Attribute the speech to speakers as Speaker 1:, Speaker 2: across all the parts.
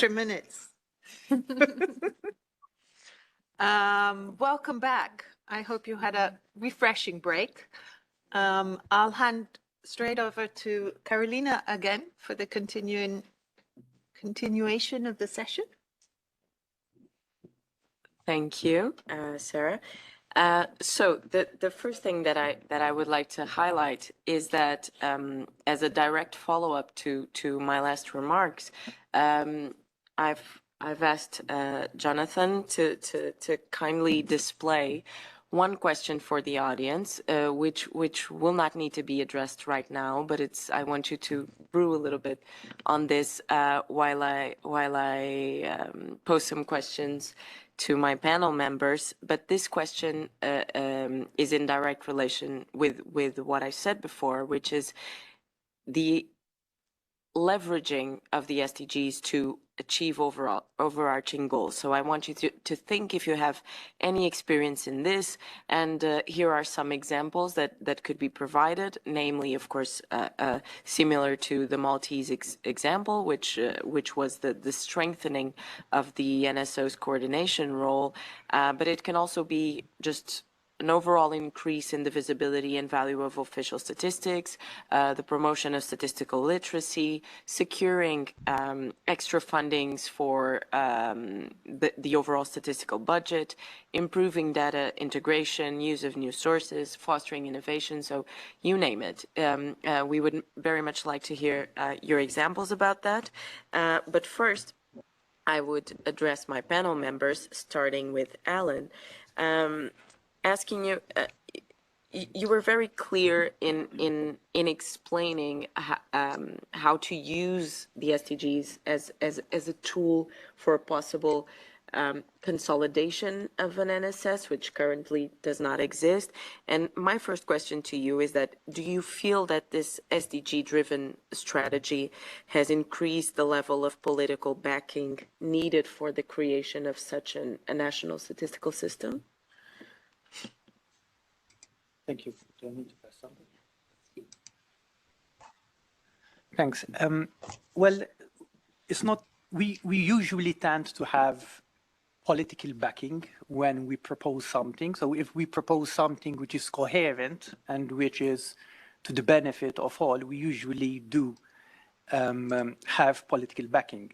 Speaker 1: extra minutes. Welcome back. I hope you had a refreshing break. I'll hand straight over to Carolina again for the continuation of the session.
Speaker 2: Thank you, Sarah. So the first thing that I would like to highlight is that as a direct follow-up to my last remarks, I've asked Jonathan to kindly display one question for the audience, which will not need to be addressed right now, but I want you to brew a little bit on this while I pose some questions to my panel members. But this question is in direct relation with what I said before, which is the leveraging of the SDGs to achieve overarching goals. So I want you to think if you have any experience in this, and here are some examples that could be provided, namely, of course, similar to the Maltese example, which was the strengthening of the NSO's coordination role, but it can also be just an overall increase in the visibility and value of official statistics, the promotion of statistical literacy, securing extra fundings for the overall statistical budget, improving data integration, use of new sources, fostering innovation, so you name it. We would very much like to hear your examples about that. But first, I would address my panel members, starting with Alan. Asking you, you were very clear in explaining how to use the SDGs as a tool for a possible consolidation of an NSS, which currently does not exist. And my first question to you is that, do you feel that this SDG-driven strategy has increased the level of political backing needed for the creation of such a national statistical system?
Speaker 3: Thank you. Do I need to press something? Thanks. Well, it's not. We usually tend to have political backing when we propose something. So if we propose something which is coherent and which is to the benefit of all, we usually do have political backing.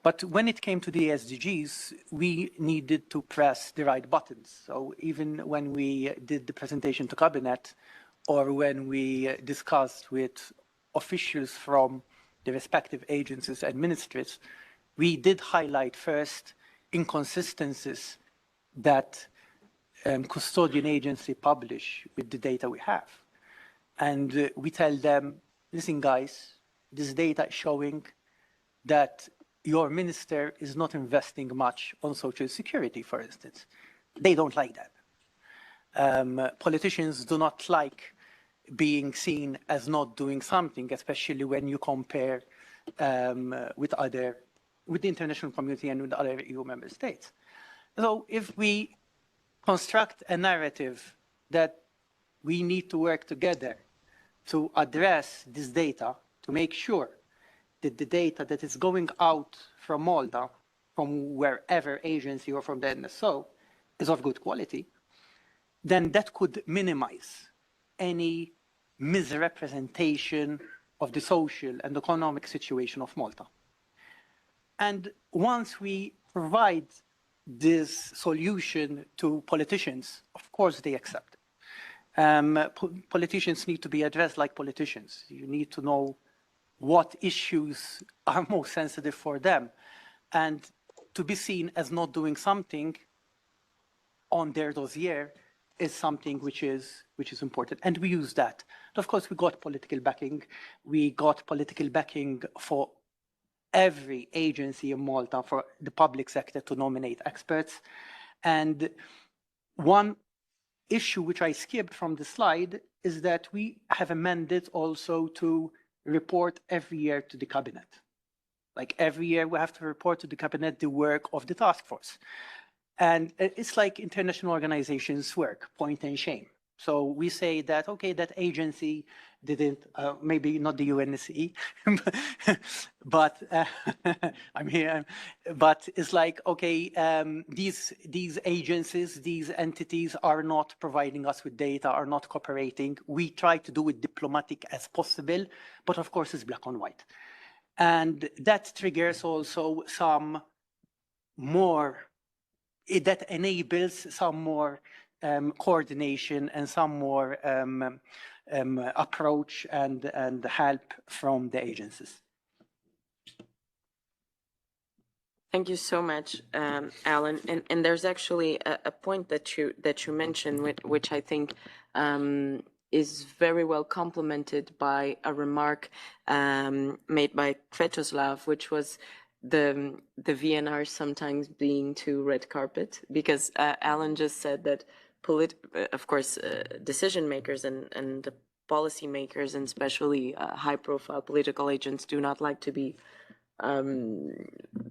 Speaker 3: But when it came to the SDGs, we needed to press the right buttons. So even when we did the presentation to Cabinet, or when we discussed with officials from the respective agencies and ministries, we did highlight first inconsistencies that custodian agency publish with the data we have. And we tell them, listen guys, this data is showing that your minister is not investing much on social security, for instance. They don't like that. Politicians do not like being seen as not doing something, especially when you compare with the international community and with other EU member states. So if we construct a narrative that we need to work together to address this data, to make sure that the data that is going out from Malta, from wherever agency or from the NSO, is of good quality, then that could minimize any misrepresentation of the social and economic situation of Malta. And once we provide this solution to politicians, of course they accept it. Politicians need to be addressed like politicians. You need to know what issues are most sensitive for them, and to be seen as not doing something on their dossier is something which is important, and we use that. And of course, we got political backing. We got political backing for every agency in Malta, for the public sector, to nominate experts. And one issue which I skipped from the slide is that we have amended also to report every year to the Cabinet. Like every year we have to report to the Cabinet the work of the task force. And it's like international organizations work, point and shame. So we say that, okay, that agency didn't, maybe not the UNSC, but I'm here. But it's like, okay, these agencies, these entities are not providing us with data, are not cooperating. We try to do it diplomatic as possible, but of course it's black and white. And that triggers also some more, that enables some more coordination and some more approach and help from the agencies.
Speaker 2: Thank you so much, Alan. And there's actually a point that you mentioned, which I think is very well complemented by a remark made by Květoslav, which was the VNR sometimes being too red carpet, because Alan just said that of course decision makers and policy makers, and especially high profile political agents, do not like to be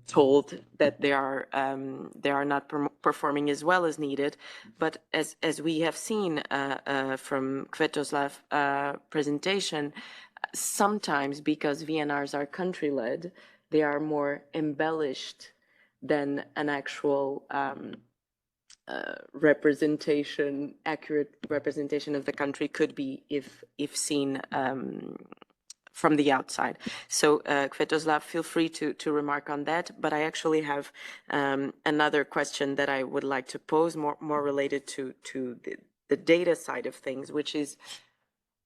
Speaker 2: told that they are not performing as well as needed. But as we have seen from Květoslav's presentation, sometimes because VNRs are country-led, they are more embellished than an actual representation, accurate representation of the country could be if seen from the outside. So Květoslav, feel free to remark on that, but I actually have another question that I would like to pose, more related to the data side of things, which is,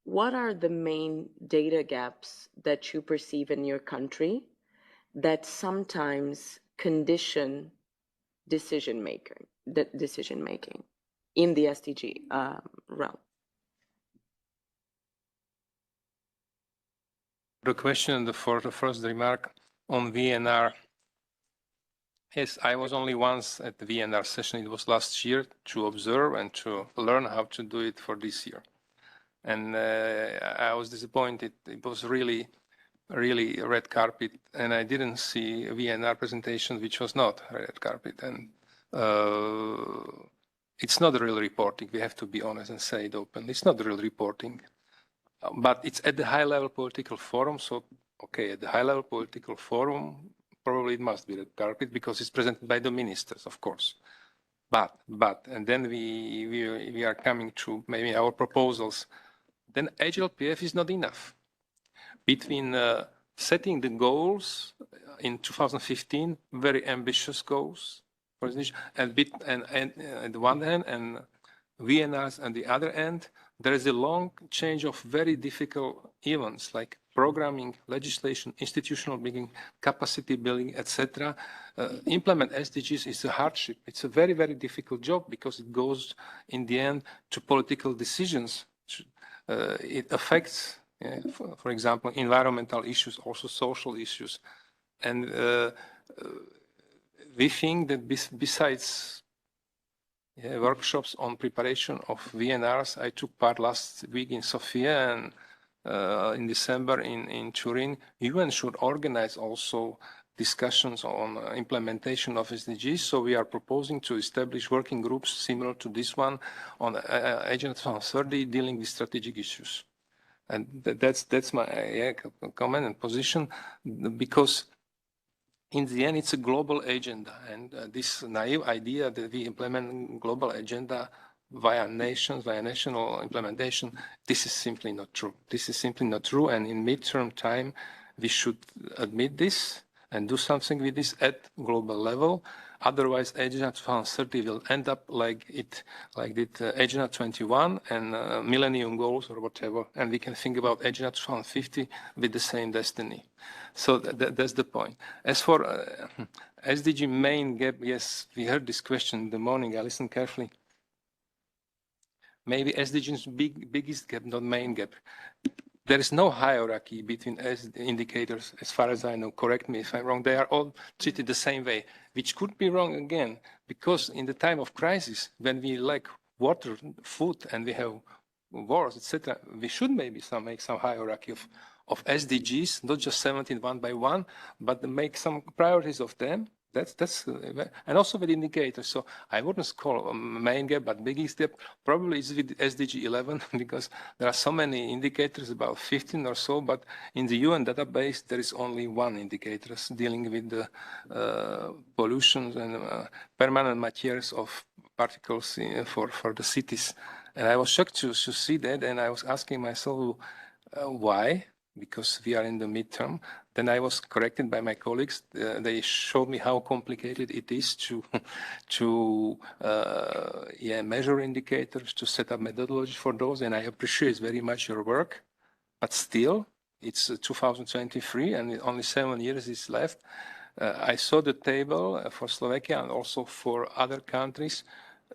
Speaker 2: what are the main data gaps that you perceive in your country that sometimes condition decision making in the SDG realm?
Speaker 4: The question for the first remark on VNR. Yes, I was only once at the VNR session. It was last year, to observe and to learn how to do it for this year. And I was disappointed. It was really a red carpet, and I didn't see a VNR presentation which was not a red carpet. And it's not real reporting. We have to be honest and say it openly. It's not real reporting. But it's at the high-level political forum, so, okay, at the high-level political forum, probably it must be the carpet because it's presented by the ministers, of course. But, and then we are coming to maybe our proposals. Then Agile PF is not enough. Between setting the goals in 2015, very ambitious goals, for instance, and at the one hand, and VNRs on the other end, there is a long change of very difficult events like programming, legislation, institutional building, capacity building, etc. Implement SDGs is a hardship. It's a very, very difficult job because it goes in the end to political decisions. It affects, for example, environmental issues, also social issues. And we think that besides workshops on preparation of VNRs. I took part last week in Sofia and in December in Turin. UN should organize also discussions on implementation of SDGs. So we are proposing to establish working groups similar to this one on Agenda 2030 dealing with strategic issues. And that's my comment and position, because in the end, it's a global agenda, and this naive idea that we implement global agenda via nations, via national implementation, this is simply not true. This is simply not true, and in midterm time, we should admit this and do something with this at global level. Otherwise, Agenda 2030 will end up like did Agenda 21 and Millennium Goals or whatever, and we can think about Agenda 2050 with the same destiny. So that's the point. As for SDG main gap, yes, we heard this question in the morning. I listened carefully. Maybe SDG's biggest gap, not main gap. There is no hierarchy between indicators, as far as I know. Correct me if I'm wrong. They are all treated the same way, which could be wrong again, because in the time of crisis, when we lack water, food, and we have wars, etc., we should maybe make some hierarchy of SDGs, not just 17 one by one, but make some priorities of them, And also with indicators. So I wouldn't call main gap, but biggest gap probably is with SDG 11 because there are so many indicators, about 15 or so, but in the UN database, there is only one indicator dealing with the pollution and permanent materials of particles for the cities. And I was shocked to see that, and I was asking myself, why? Because we are in the midterm. Then I was corrected by my colleagues. They showed me how complicated it is to measure indicators, to set up methodology for those, and I appreciate very much your work. But still, it's 2023, and only 7 years is left. I saw the table for Slovakia and also for other countries.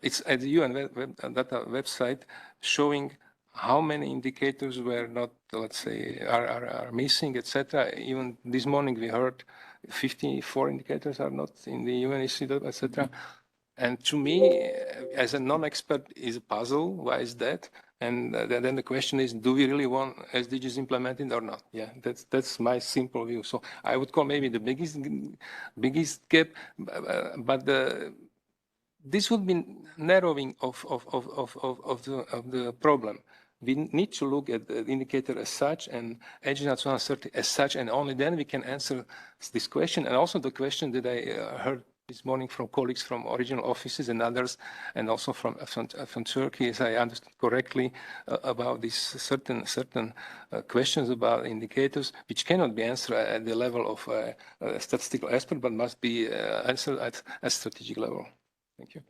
Speaker 4: It's at the UN data website showing how many indicators were not, let's say, are missing, etc. Even this morning we heard 54 indicators are not in the UNHCR, etc. And to me, as a non-expert, is a puzzle. Why is that? And then the question is, do we really want SDGs implemented or not? Yeah, that's my simple view. So I would call maybe the biggest gap, but this would be narrowing of the problem. We need to look at the indicator as such and Agenda 2030 as such, and only then we can answer this question. And also the question that I heard this morning from colleagues from original offices and others, and also from Turkey, as I understood correctly, about these certain questions about indicators, which cannot be answered at the level of a statistical expert, but must be answered at a strategic level. Thank you.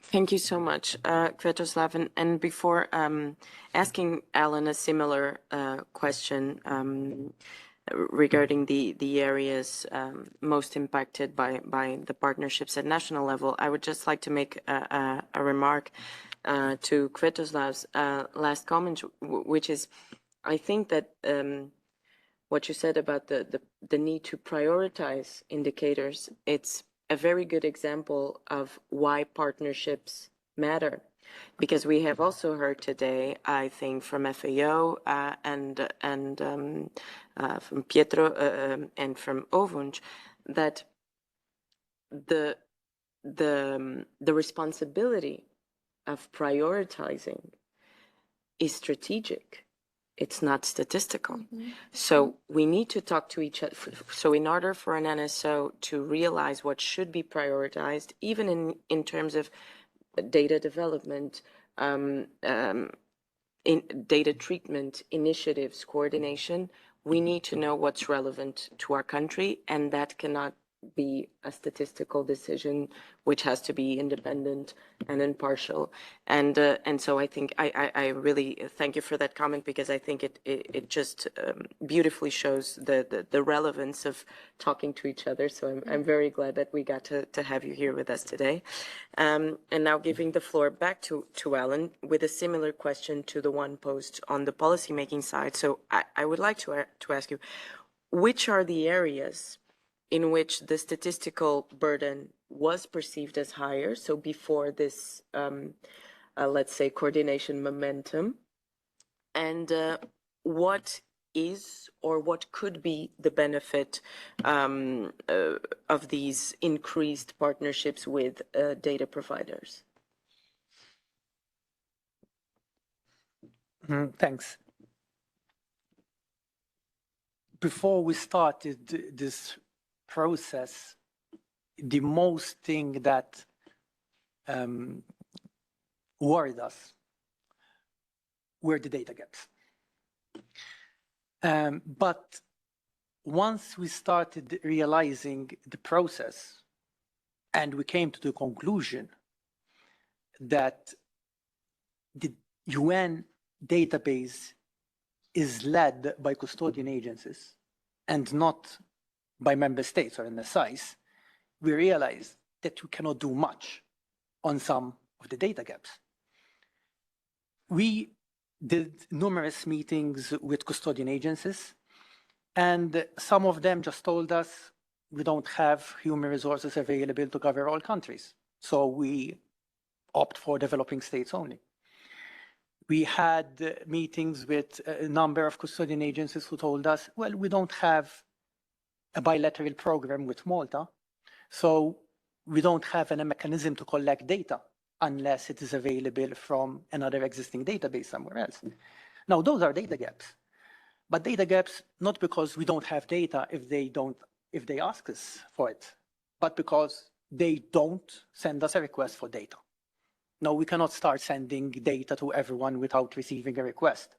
Speaker 2: Thank you so much, Květoslav. And before asking Alan a similar question regarding the areas most impacted by the partnerships at national level, I would just like to make a remark to Květoslav's last comment, which is, I think that what you said about the need to prioritize indicators, it's a very good example of why partnerships matter. Because we have also heard today, I think, from FAO and from Pietro and from Ovunj, that the responsibility of prioritizing is strategic. It's not statistical. So we need to talk to each other. So in order for an NSO to realize what should be prioritized, even in terms of data development, in data treatment, initiatives, coordination, we need to know what's relevant to our country, and that cannot be a statistical decision, which has to be independent and impartial. And so I think I really thank you for that comment, because I think it just beautifully shows the relevance of talking to each other. So I'm very glad that we got to have you here with us today. And now giving the floor back to Alan with a similar question to the one posed on the policymaking side. So I would like to ask you, which are the areas in which the statistical burden was perceived as higher, so before this, let's say, coordination momentum, and what is or what could be the benefit of these increased partnerships with data providers?
Speaker 3: Thanks. Before we started this process, the most thing that worried us were the data gaps. But once we started realizing the process, and we came to the conclusion that the UN database is led by custodian agencies and not by member states or NSIs, we realized that we cannot do much on some of the data gaps. We did numerous meetings with custodian agencies, and some of them just told us we don't have human resources available to cover all countries, so we opt for developing states only. We had meetings with a number of custodian agencies who told us, well, we don't have a bilateral program with Malta, so we don't have a mechanism to collect data unless it is available from another existing database somewhere else. Now, those are data gaps, but data gaps not because we don't have data if they ask us for it, but because they don't send us a request for data. No, we cannot start sending data to everyone without receiving a request.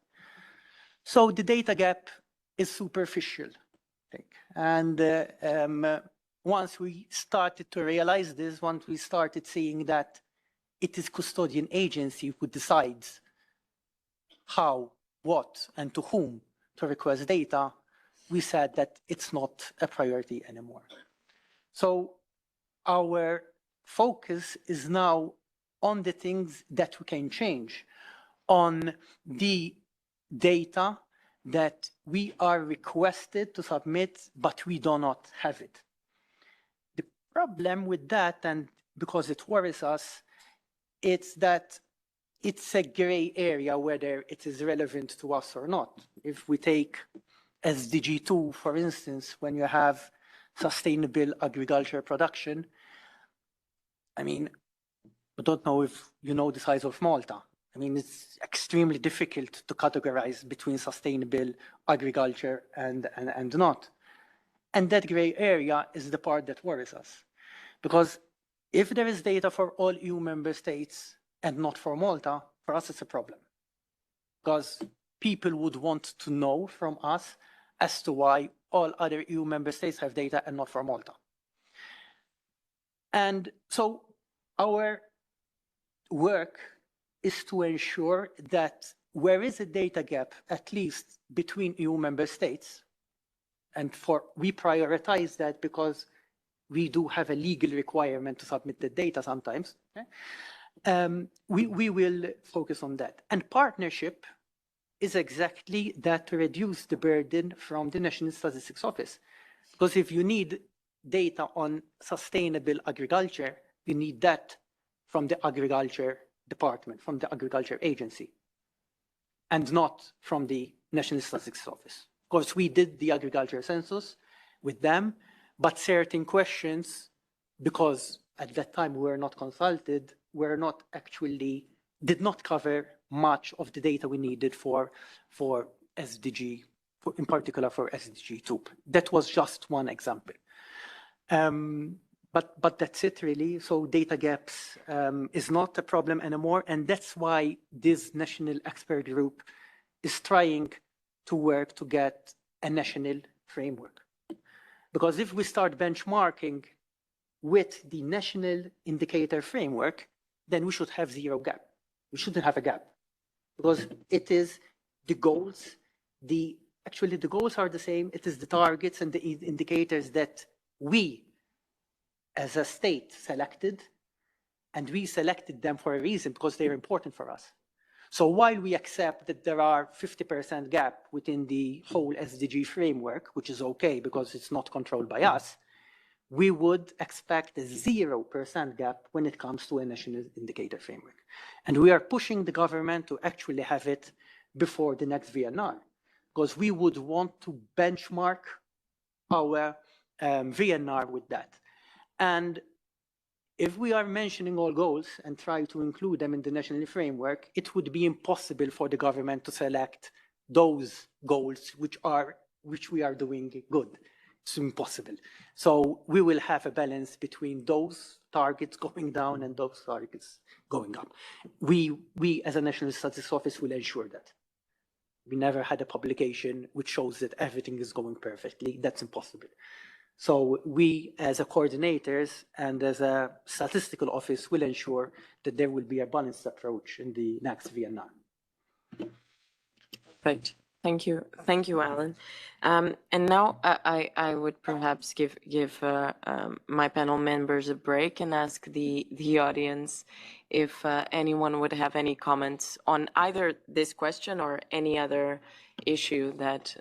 Speaker 3: So the data gap is superficial, I think. And once we started to realize this, once we started seeing that it is custodian agency who decides how, what, and to whom to request data, we said that it's not a priority anymore. So our focus is now on the things that we can change, on the data that we are requested to submit, but we do not have it. The problem with that, and because it worries us, it's that it's a gray area whether it is relevant to us or not. If we take SDG 2, for instance, when you have sustainable agriculture production, I mean, I don't know if you know the size of Malta. I mean, it's extremely difficult to categorize between sustainable agriculture and not. And that gray area is the part that worries us. Because if there is data for all EU member states and not for Malta, for us it's a problem. Because people would want to know from us as to why all other EU member states have data and not for Malta. And so our work is to ensure that where is a data gap, at least between EU member states, and we prioritize that because we do have a legal requirement to submit the data sometimes, okay? We will focus on that. And partnership is exactly that, to reduce the burden from the National Statistics Office. Because if you need data on sustainable agriculture, you need that from the Agriculture Department, from the Agriculture Agency, and not from the National Statistics Office. Of course, we did the agriculture census with them, but certain questions, because at that time we were not consulted, were not actually, did not cover much of the data we needed for SDG, in particular for SDG 2. That was just one example. But that's it really. So data gaps is not a problem anymore. And that's why this national expert group is trying to work to get a national framework. Because if we start benchmarking with the national indicator framework, then we should have zero gap. We shouldn't have a gap. Because it is the goals, actually the goals are the same. It is the targets and the indicators that we as a state selected, and we selected them for a reason, because they're important for us. So while we accept that there are 50% gap within the whole SDG framework, which is okay because it's not controlled by us, we would expect a 0% gap when it comes to a national indicator framework. And we are pushing the government to actually have it before the next VNR, because we would want to benchmark our VNR with that. And if we are mentioning all goals and try to include them in the national framework, it would be impossible for the government to select those goals which we are doing good. It's impossible. So we will have a balance between those targets going down and those targets going up. We as a National Statistics Office will ensure that. We never had a publication which shows that everything is going perfectly. That's impossible. So we, as a coordinators and as a statistical office, will ensure that there will be a balanced approach in the next VNR.
Speaker 2: Perfect. Thank you. Thank you, Alan. And now I would perhaps give my panel members a break and ask the audience if anyone would have any comments on either this question or any other issue that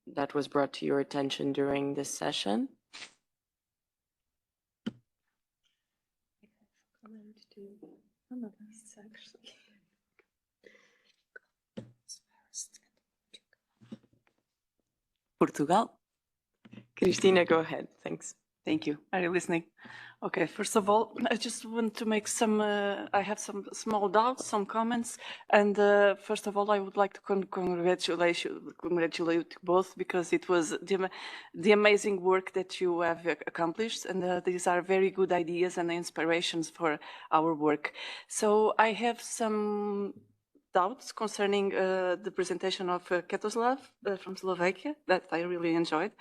Speaker 2: that was brought to your attention during this session. Portugal. Christina, go ahead. Thanks.
Speaker 5: Thank you. Are you listening? Okay, first of all, I just want to make some, I have some small doubts, some comments. And first of all, I would like to congratulate you both, because it was the amazing work that you have accomplished. And these are very good ideas and inspirations for our work. So I have some doubts concerning the presentation of Ketoslav from Slovakia that I really enjoyed.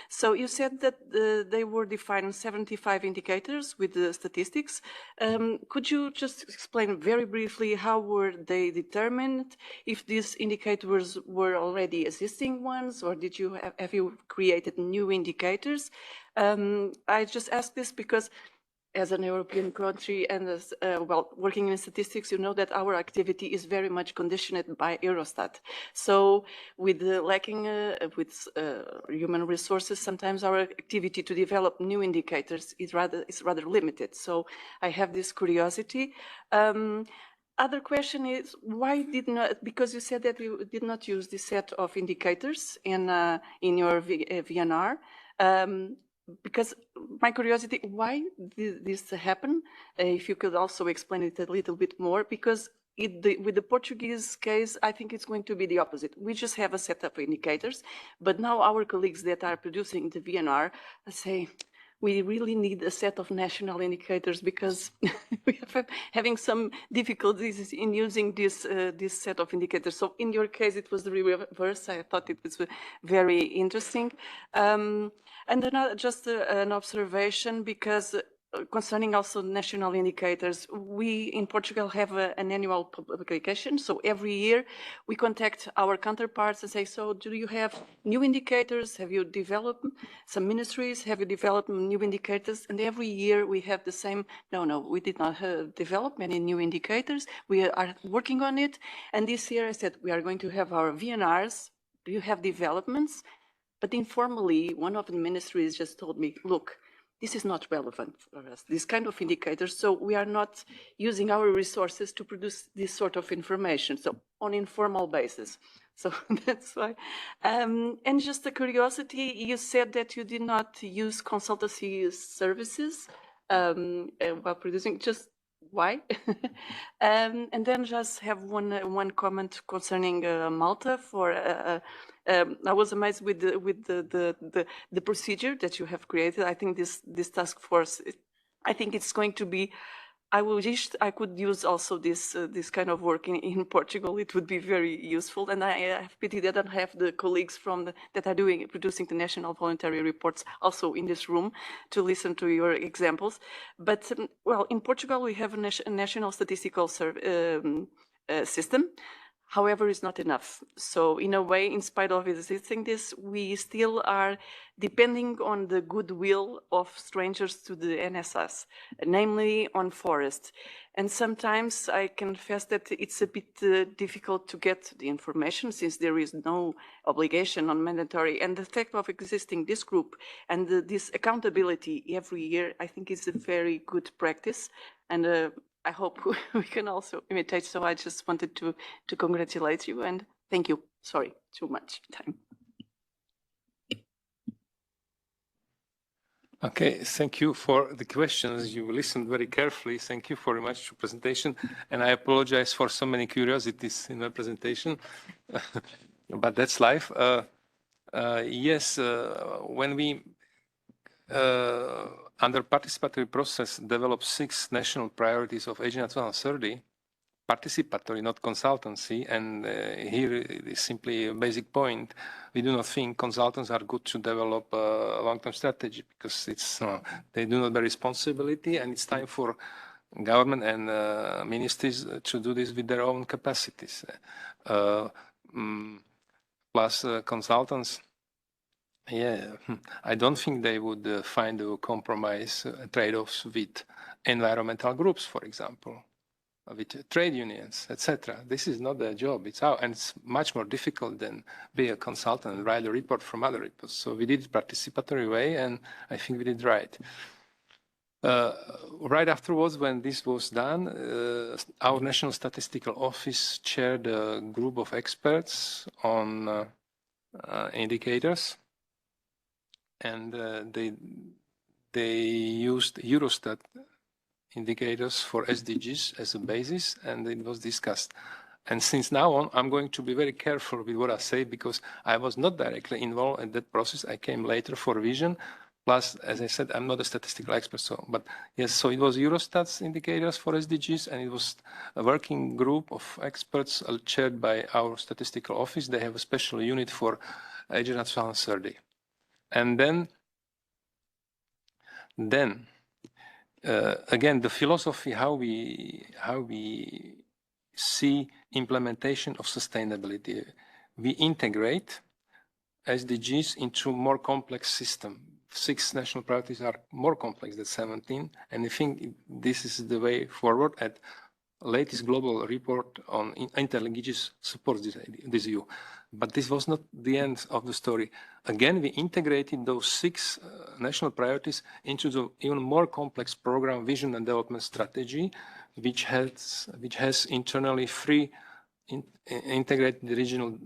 Speaker 5: So you said that they were defined 75 indicators with the statistics. Could you just explain very briefly how were they determined? If these indicators were already existing ones, or did you have you created new indicators? I just ask this because as an European country and as well working in statistics, you know that our activity is very much conditioned by Eurostat. So with lacking with human resources, sometimes our activity to develop new indicators is rather limited. So I have this curiosity. Other question is why did not, because you said that you did not use this set of indicators in your VNR. Because my curiosity, why did this happen? If you could also explain it a little bit more, because with the Portuguese case, I think it's going to be the opposite. We just have a set of indicators, but now our colleagues that are producing the VNR say, we really need a set of national indicators because we are having some difficulties in using this set of indicators. So in your case, it was the reverse. I thought it was very interesting. And then just an observation, because concerning also national indicators, we in Portugal have an annual publication. So every year we contact our counterparts and say, so do you have new indicators? Have you developed some ministries? Have you developed new indicators? And every year we have the same, no, we did not develop many new indicators. We are working on it. And this year I said, we are going to have our VNRs. Do you have developments? But informally, one of the ministries just told me, look, this is not relevant for us, this kind of indicators. So we are not using our resources to produce this sort of information. So on informal basis. So that's why. And just a curiosity, you said that you did not use consultancy services while producing. Just why? And then just have one comment concerning Malta. For I was amazed with the procedure that you have created. I think this task force, I think it's going to be. I wish I could use also this kind of work in Portugal. It would be very useful. And I have pity that I don't have the colleagues from that are producing the national voluntary reports also in this room to listen to your examples. But well, in Portugal we have a national statistical system. However, it's not enough. So in a way, in spite of existing this, we still are depending on the goodwill of strangers to the NSS, namely on forests. And sometimes I confess that it's a bit difficult to get the information since there is no obligation on mandatory. And the fact of existing this group and this accountability every year, I think is a very good practice. And I hope we can also imitate. So I just wanted to congratulate you and thank you. Sorry, too much time.
Speaker 4: Okay, thank you for the questions. You listened very carefully. Thank you very much for presentation. And I apologize for so many curiosities in my presentation, but that's life. Yes, when we under participatory process develop 6 national priorities of Agenda 2030, participatory, not consultancy. And here is simply a basic point. We do not think consultants are good to develop a long-term strategy because they do not bear responsibility, and it's time for government and ministries to do this with their own capacities. Plus consultants, yeah, I don't think they would find a compromise trade-offs with environmental groups, for example, with trade unions, etc. This is not their job. And it's much more difficult than be a consultant and write a report from other reports. So we did it participatory way, and I think we did right. Right afterwards, when this was done, our National Statistical Office chaired a group of experts on indicators. and they used Eurostat indicators for SDGs as a basis, and it was discussed. And since now on, I'm going to be very careful with what I say, because I was not directly involved in that process. I came later for vision. Plus, as I said, I'm not a statistical expert. So, but yes, so it was Eurostat's indicators for SDGs, and it was a working group of experts chaired by our statistical office. They have a special unit for Agenda 2030. And then again, the philosophy, how we see implementation of sustainability. We integrate SDGs into more complex system. 6 national priorities are more complex than 17, and I think this is the way forward. At latest global report on intelligence supports this view. But this was not the end of the story. Again, we integrated those 6 national priorities into the even more complex program, vision and development strategy, which has internally 3 integrated regional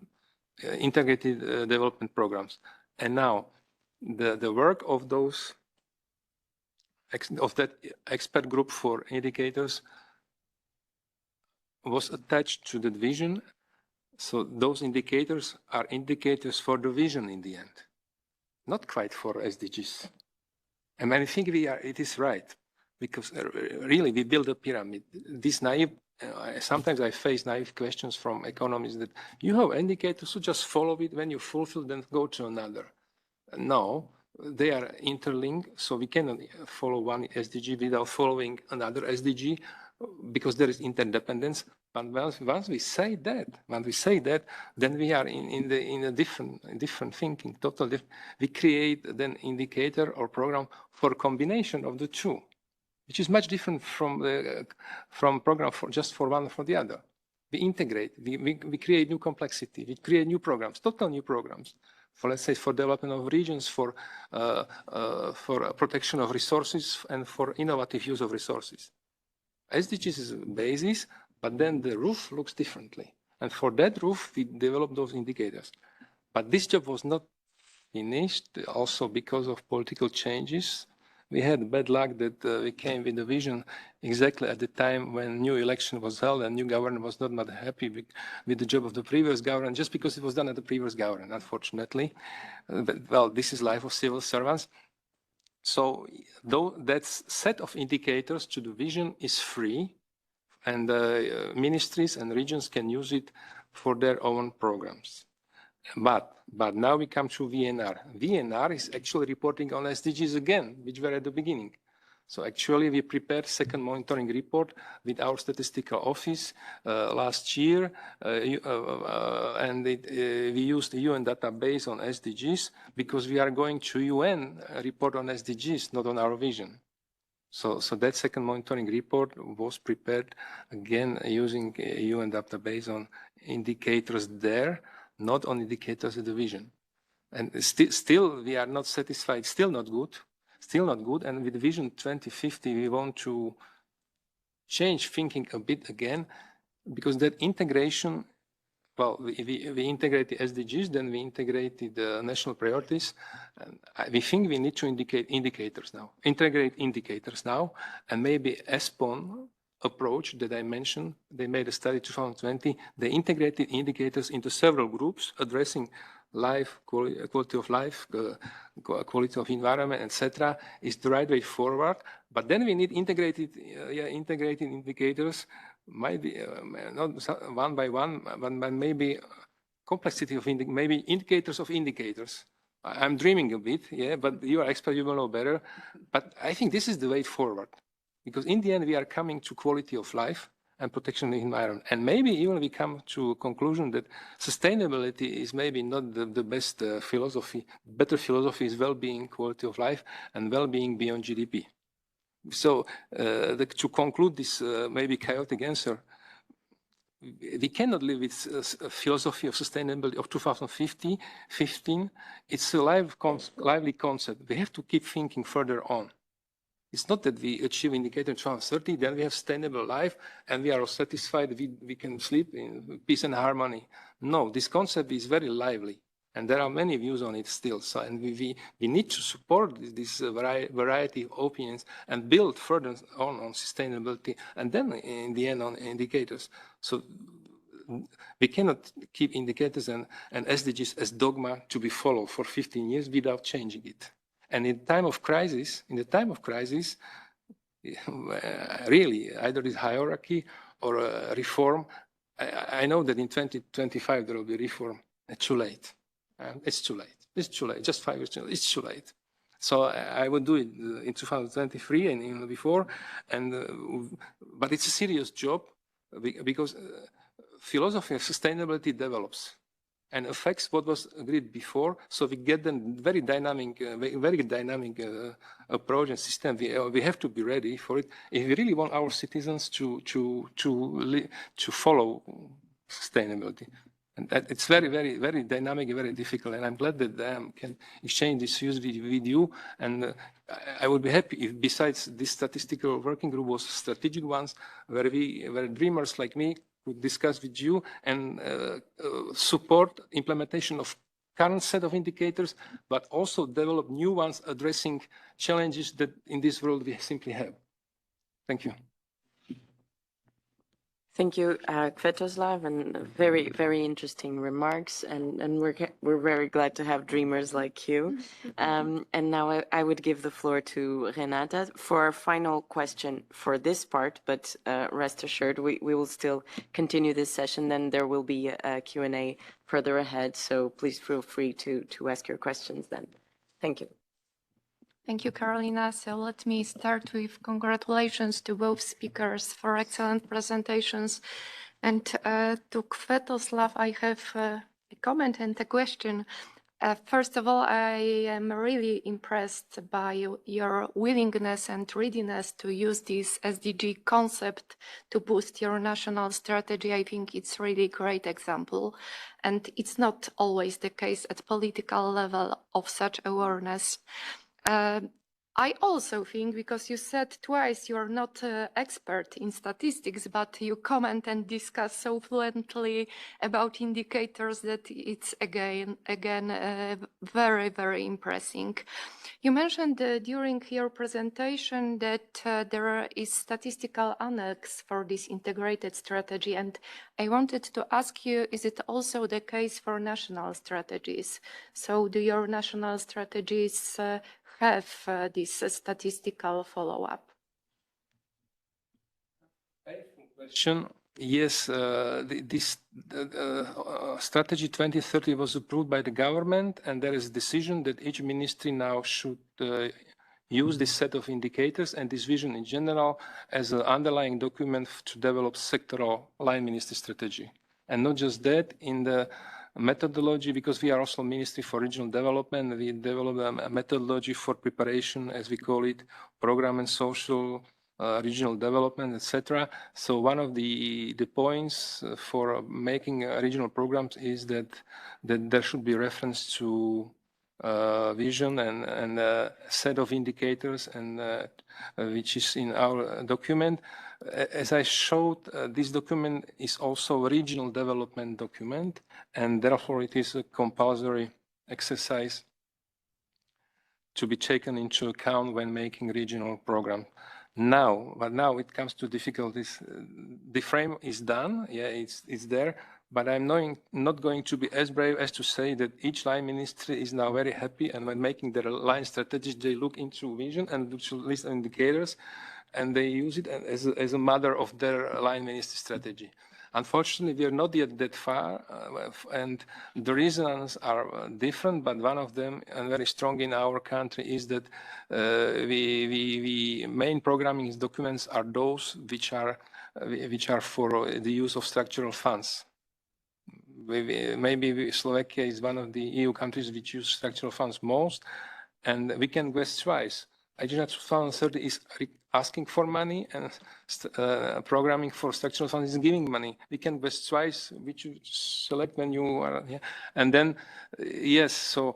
Speaker 4: integrated development programs. And now the work of that expert group for indicators was attached to the vision. So those indicators are indicators for the vision in the end, not quite for SDGs. And I think it is right, because really we build a pyramid. This naive, sometimes I face naive questions from economists that you have indicators, so just follow it. When you fulfill, then go to another. No, they are interlinked, so we cannot follow one SDG without following another SDG, because there is interdependence. But once we say that, then we are in a different thinking, totally different. We create then indicator or program for combination of the two, which is much different from program for just for one or for the other. We integrate, we create new complexity, we create new programs, total new programs. For, let's say, for development of regions, for protection of resources, and for innovative use of resources. SDGs is a basis, but then the roof looks differently. And for that roof, we develop those indicators. But this job was not finished, also because of political changes. We had bad luck that we came with the vision exactly at the time when new election was held, and new government was not happy with the job of the previous government, just because it was done at the previous government, unfortunately. But, well, this is life of civil servants. So though that set of indicators to the vision is free, and ministries and regions can use it for their own programs. But now we come to VNR. VNR is actually reporting on SDGs again, which were at the beginning. So actually we prepared second monitoring report with our statistical office last year, and we used the UN database on SDGs, because we are going to UN report on SDGs, not on our vision. So that second monitoring report was prepared again using a UN database on indicators there, not on indicators of the vision. And still we are not satisfied, still not good. And with Vision 2050, we want to change thinking a bit again, because that integration, well, we integrated SDGs, then we integrated the national priorities. And we think we need to integrate indicators now, and maybe ESPON approach that I mentioned, they made a study 2020, they integrated indicators into several groups addressing life, quality of life, quality of environment, etc., is the right way forward. But then we need integrated indicators, maybe not one by one, but maybe complexity of maybe indicators of indicators. I'm dreaming a bit, yeah, but you are expert, you will know better. But I think this is the way forward, because in the end we are coming to quality of life and protection of the environment. And maybe even we come to a conclusion that sustainability is maybe not the best philosophy. Better philosophy is well-being, quality of life, and well-being beyond GDP. So to conclude this maybe chaotic answer, we cannot live with a philosophy of sustainability of 2015. It's a lively concept. We have to keep thinking further on. It's not that we achieve indicator 2030, then we have sustainable life and we are satisfied, we can sleep in peace and harmony. No, this concept is very lively. And there are many views on it still. So, and we need to support this variety of opinions and build further on sustainability, and then in the end on indicators. So we cannot keep indicators and SDGs as dogma to be followed for 15 years without changing it. And in the time of crisis, really, either this hierarchy or a reform. I know that in 2025 there will be reform. It's too late. It's too late. It's too late. Just 5 years too late. It's too late. So I would do it in 2023 and even before. But it's a serious job because philosophy of sustainability develops and affects what was agreed before. So we get a very dynamic approach and system. We have to be ready for it if we really want our citizens to follow sustainability. And it's very, very, very dynamic, very difficult. And I'm glad that I can exchange this views with you. And I would be happy if, besides this statistical working group, was strategic ones where dreamers like me could discuss with you and support implementation of current set of indicators, but also develop new ones addressing challenges that in this world we simply have. Thank you.
Speaker 2: Thank you, Květoslav, and very, very interesting remarks. And we're very glad to have dreamers like you. And now I would give the floor to Renata for our final question for this part, but rest assured, we will still continue this session. Then there will be a Q&A further ahead. So please feel free to ask your questions then. Thank you.
Speaker 6: Thank you, Carolina. So let me start with congratulations to both speakers for excellent presentations. And to Květoslav, I have a comment and a question. First of all, I am really impressed by your willingness and readiness to use this SDG concept to boost your national strategy. I think it's really a great example. And it's not always the case at political level of such awareness. I also think, because you said twice you are not an expert in statistics, but you comment and discuss so fluently about indicators that it's again very, very impressive. You mentioned during your presentation that there is statistical annex for this integrated strategy, and I wanted to ask you, is it also the case for national strategies? So do your national strategies have this statistical follow-up?
Speaker 4: Question. Yes, this strategy 2030 was approved by the government, and there is a decision that each ministry now should use this set of indicators and this vision in general as an underlying document to develop sectoral line ministry strategy. And not just that, in the methodology, because we are also Ministry for Regional Development, we develop a methodology for preparation, as we call it, program and social regional development, etc. So one of the points for making regional programs is that there should be reference to vision and a set of indicators, and which is in our document. As I showed, this document is also a regional development document, and therefore it is a compulsory exercise to be taken into account when making regional program. But now it comes to difficulties. The frame is done, yeah, it's there, but I'm not going to be as brave as to say that each line ministry is now very happy, and when making their line strategies, they look into vision and look to list indicators, and they use it as a mother of their line ministry strategy. Unfortunately, we are not yet that far, and the reasons are different, but one of them, and very strong in our country, is that we main programming documents are those which are for the use of structural funds. Maybe Slovakia is one of the EU countries which use structural funds most, and we can guess twice. Agenda 2030 is asking for money, and programming for structural funds is giving money. We can guess twice which you select when you are here. And then, yes, so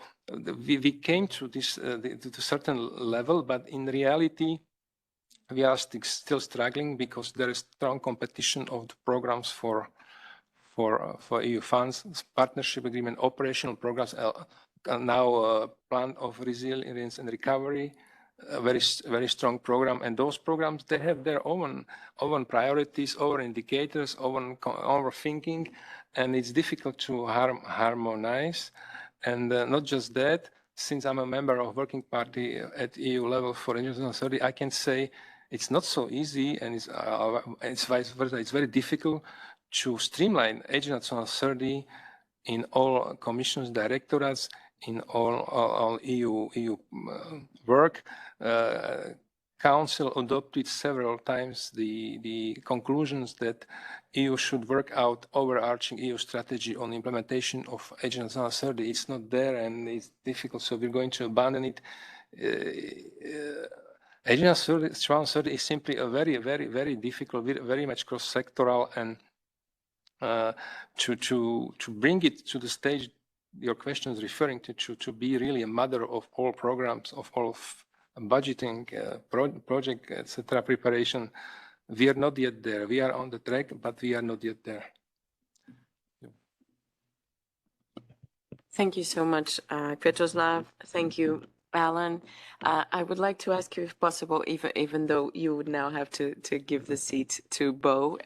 Speaker 4: we came to this to a certain level, but in reality, we are still struggling because there is strong competition of the programs for for EU funds, partnership agreement, operational programs, now plan of resilience and recovery, a very strong program. And those programs, they have their own priorities, own indicators, own thinking, and it's difficult to harmonize. And not just that, since I'm a member of working party at EU level for Agenda 2030, I can say it's not so easy, and it's vice versa. It's very difficult to streamline Agenda 2030 in all commissions, directorates, in all EU work. Council adopted several times the conclusions that EU should work out overarching EU strategy on implementation of Agenda 2030. It's not there and it's difficult, so we're going to abandon it. Agenda 2030 is simply a very difficult, very much cross-sectoral, and to bring it to the stage your question is referring to be really a mother of all programs, of all budgeting, project, etc. preparation. We are not yet there. We are on the track, but we are not yet there.
Speaker 2: Thank you so much, Kwiatoslav. Thank you, Alan. I would like to ask you, if possible, even though you would now have to give the seat to Bo.